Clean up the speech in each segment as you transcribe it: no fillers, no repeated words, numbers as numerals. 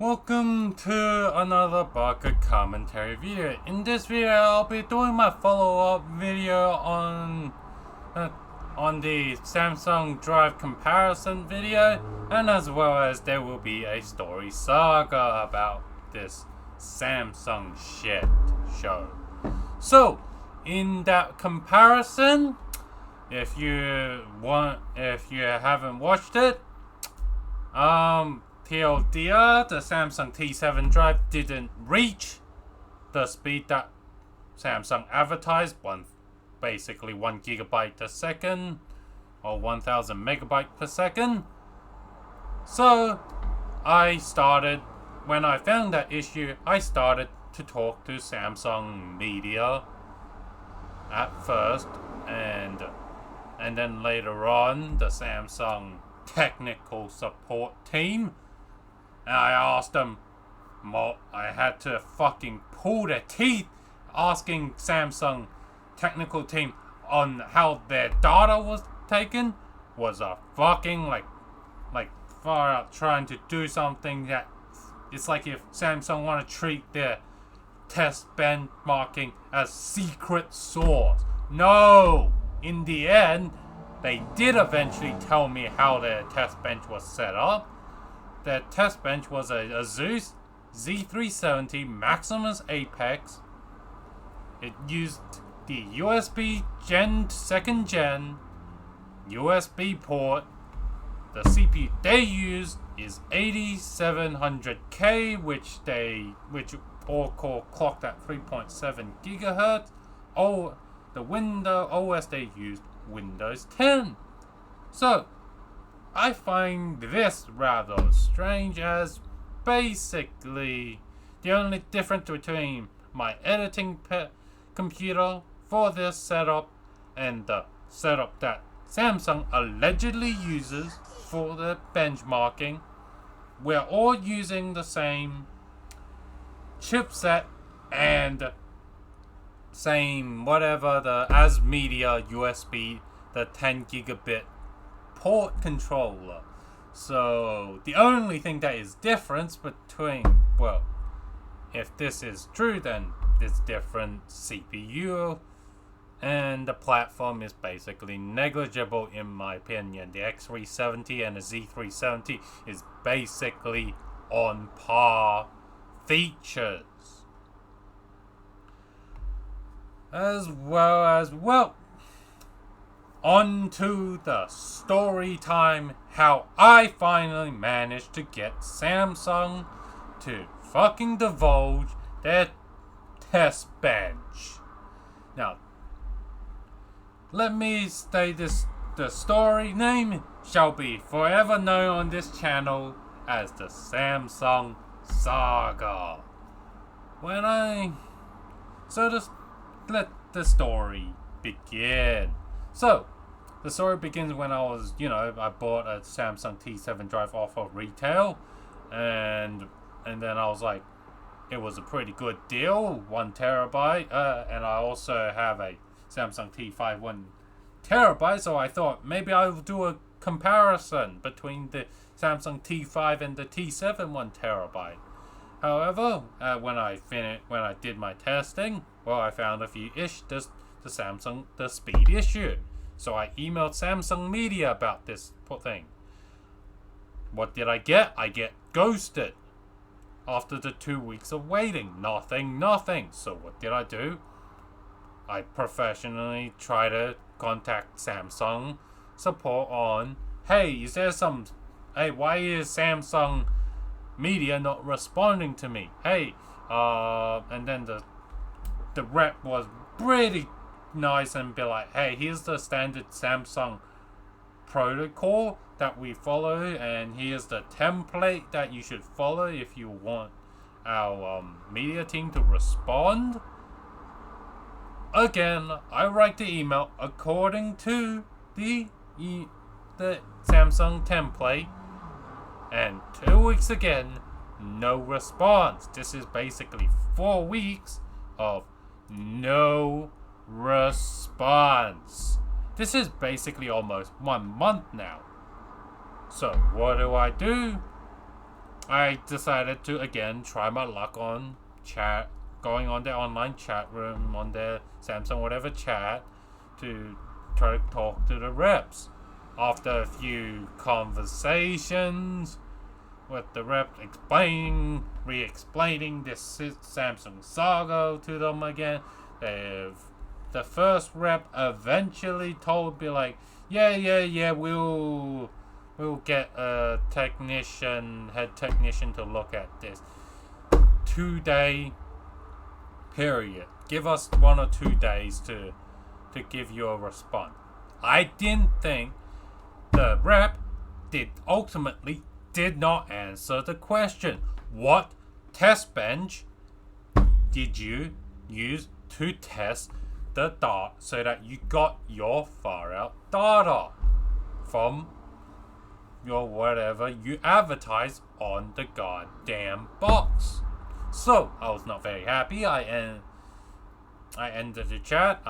Welcome to another Baka commentary video. In this video, I'll be doing my follow-up video on the Samsung Drive comparison video, and as well as there will be a story saga about this Samsung shit show. So, in that comparison, if you haven't watched it, TLDR, the Samsung T7 Drive didn't reach the speed that Samsung advertised, basically 1 gigabyte a second or 1000 megabyte per second. So when I found that issue, I started to talk to Samsung Media at first, and then later on the Samsung technical support team. And I asked them, I had to fucking pull their teeth asking Samsung technical team on how their data was taken. Was a fucking like far out trying to do something that it's like if Samsung want to treat their test benchmarking as secret sauce. No! In the end, they did eventually tell me how their test bench was set up. Their test bench was a Asus Z370 Maximus Apex. It used the USB 2nd gen USB port. The CPU they used is 8700K, which all-core clocked at 3.7 gigahertz. The Windows OS they used Windows 10. So I find this rather strange, as basically the only difference between my editing computer for this setup and the setup that Samsung allegedly uses for the benchmarking, we're all using the same chipset and same whatever the as media USB, the 10 gigabit port controller. So the only thing that is different between, well, if this is true, then it's different CPU, and the platform is basically negligible in my opinion. The X370 and the Z370 is basically on par features. As well, on to the story time, how I finally managed to get Samsung to fucking divulge their test bench. Now, let me state this, the story name shall be forever known on this channel as the Samsung saga. Let the story begin. So, the story begins when I bought a Samsung T7 Drive off of retail, and then I was like, it was a pretty good deal, 1 terabyte, and I also have a Samsung T5 1 terabyte, so I thought maybe I will do a comparison between the Samsung T5 and the T7 1 terabyte. However, when I did my testing, well, I found a few the speed issue. So I emailed Samsung Media about this thing. What did I get? I get ghosted. After the 2 weeks of waiting, nothing. So what did I do? I professionally try to contact Samsung support on, why is Samsung Media not responding to me? And then the rep was pretty nice and be like, hey, here's the standard Samsung protocol that we follow, and here's the template that you should follow if you want our media team to respond. Again, I write the email according to the Samsung template, and 2 weeks again, no response. This is basically 4 weeks of no response. This is basically almost 1 month now. So what do? I decided to again try my luck on chat, going on their online chat room, on their Samsung whatever chat, to try to talk to the reps. After a few conversations with the rep re-explaining this Samsung saga to them again, the first rep eventually told me like, yeah, we'll get a head technician to look at this. 2-day period. Give us 1 or 2 days to give you a response. I didn't think the rep ultimately did not answer the question. What test bench did you use to test the data so that you got your far out data from your whatever you advertise on the goddamn box? So I was not very happy. I ended the chat.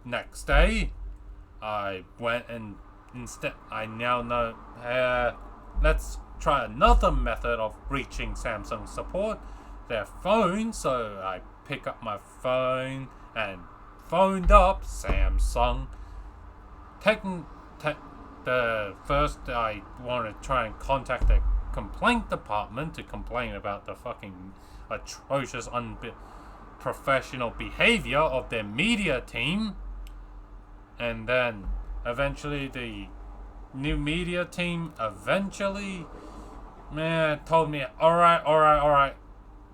Next day I went and instead I now know let's try another method of reaching Samsung support, their phone. So I pick up my phone and phoned up Samsung. The first I want to try and contact the complaint department to complain about the fucking atrocious, unprofessional behavior of their media team, and then eventually the new media team told me, all right,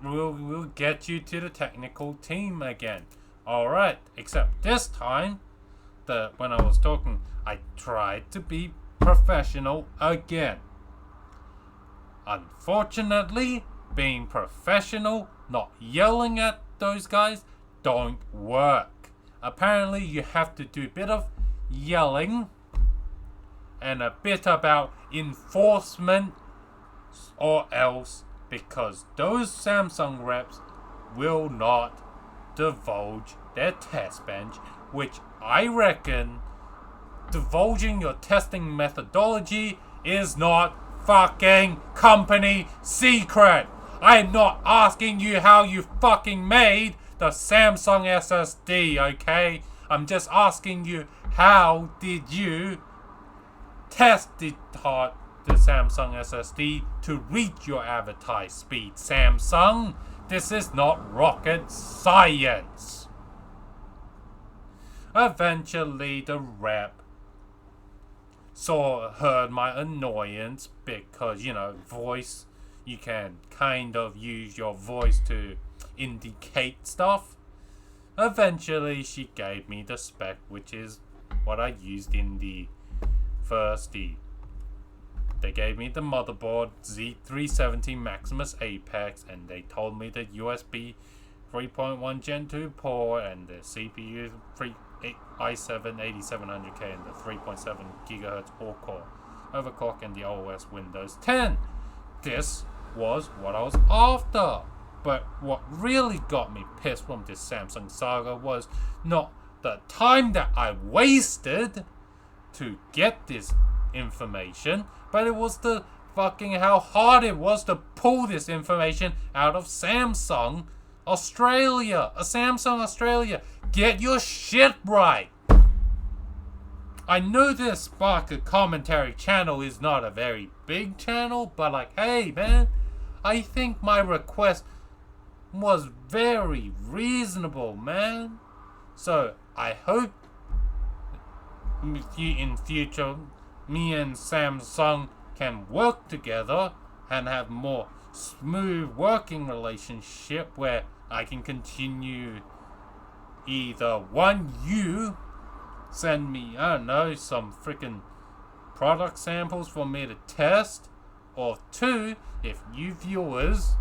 we'll get you to the technical team again. All right, except this time, when I was talking, I tried to be professional again. Unfortunately, being professional, not yelling at those guys, don't work. Apparently, you have to do a bit of yelling and a bit about enforcement, or else, because those Samsung reps will not divulge their test bench, which I reckon divulging your testing methodology is not fucking company secret. I am not asking you how you fucking made the Samsung SSD, okay? I'm just asking you, how did you test the Samsung SSD to reach your advertised speed, Samsung? This is not rocket science. Eventually, the rep heard my annoyance because, voice, you can kind of use your voice to indicate stuff. Eventually, she gave me the spec, which is what I used in the first. They gave me the motherboard Z370 Maximus Apex, and they told me the USB 3.1 Gen 2 port and the CPU i7 8700K and the 3.7 GHz core overclock and the OS Windows 10. This was what I was after. But what really got me pissed from this Samsung saga was not the time that I wasted to get this information, but it was the fucking how hard it was to pull this information out of Samsung Australia. Samsung Australia. Get your shit right. I know this Baka commentary channel is not a very big channel, but hey man, I think my request was very reasonable, man. So I hope in future me and Samsung can work together and have more smooth working relationship where I can continue either one, you send me, I don't know, some freaking product samples for me to test, or two, if you viewers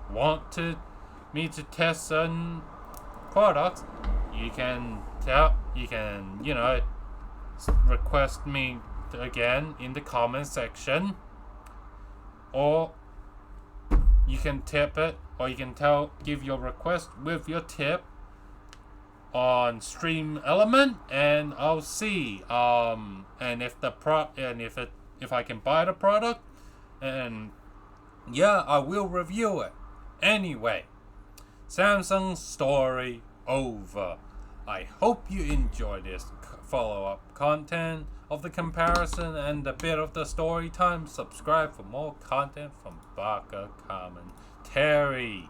want me to test certain products, you can request me again in the comment section, or you can tip it, or you can give your request with your tip on Stream Element, and I'll see and if I can buy the product, and Yeah, I will review it. Anyway, Samsung's story over. I hope you enjoy this follow-up content of the comparison and a bit of the story time. Subscribe for more content from Baka Commentary.